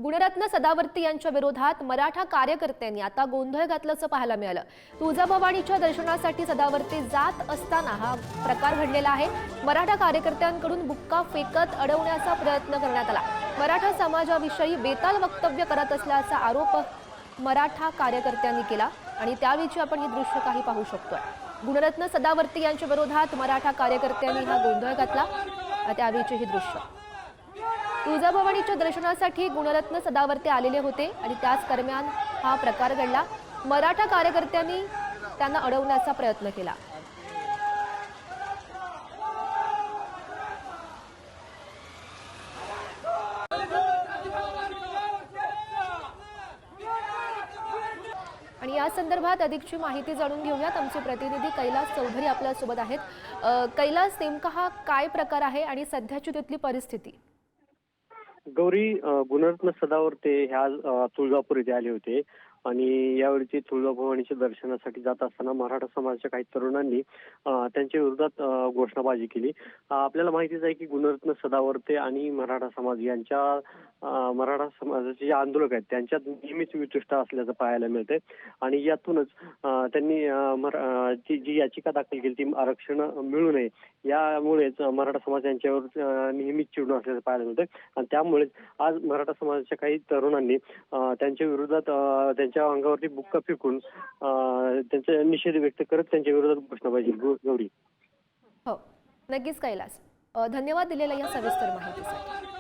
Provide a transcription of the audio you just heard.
गुणरत्न सदावर्ती यांच्या विरोधात मराठा कार्यकर्त्यांनी आता गोंधळ घातल्याचं पाहायला मिळालं। तुळजाभवानीच्या दर्शनासाठी सदावर्ती जात असताना हा प्रकार घडलेला आहे। मराठा कार्यकर्त्यांकडून बुक्का फेकत अडवण्याचा प्रयत्न करण्यात आला। मराठा समाजाविषयी बेताल वक्तव्य करत असल्याचा आरोप मराठा कार्यकर्त्यांनी केला आणि त्यावेळी आपण हे दृश्य काही पाहू शकतोय। गुणरत्न सदावर्ती यांच्या विरोधात मराठा कार्यकर्त्यांनी हा गोंधळ घातला। त्यावेळीचे हे दृश्य तुळजाभवानीच्या दर्शनासाठी गुणरत्न सदावर्ती आलेले होते आणि त्याच दरम्यान हा प्रकार घडला। मराठा कार्यकर्त्यांनी त्यांना अडवण्याचा प्रयत्न केला। आणि या संदर्भात अधिकची माहिती जाणून घेऊयात। आमचे प्रतिनिधी कैलास चौधरी आपल्या सोबत आहेत। कैलास, नेमका हा काय प्रकार आहे आणि सध्याची तिथली परिस्थिती? गौरी, गुणरत्न सदावर्ते ह्या तुळजापूर येथे आले होते आणि यावेळी ते तुळजाभवानीच्या दर्शनासाठी जात असताना मराठा समाजाच्या काही तरुणांनी त्यांच्या विरोधात घोषणाबाजी केली। आपल्याला माहितीच आहे की गुणरत्न सदावर्ते आणि मराठा समाज यांच्या मराठा समाजाचे जे आंदोलक आहेत त्यांच्यात नेहमीच वितुष्ट असल्याचं पाहायला मिळतंय आणि यातूनच त्यांनी जी याचिका दाखल केली ती आरक्षण मिळू नये यामुळेच मराठा समाज यांच्यावर नेहमीच चिडून असल्याचं पाहायला मिळतंय आणि त्यामुळेच आज मराठा समाजाच्या काही तरुणांनी त्यांच्या विरोधात त्यांच्या अंगावरती बुक्का फेकून त्यांचा निषेध व्यक्त करत त्यांच्या विरोधात घोषणाबाजी गौरी। हो, नक्कीच कैलास, धन्यवाद दिलेल्या या सविस्तर माहितीसाठी।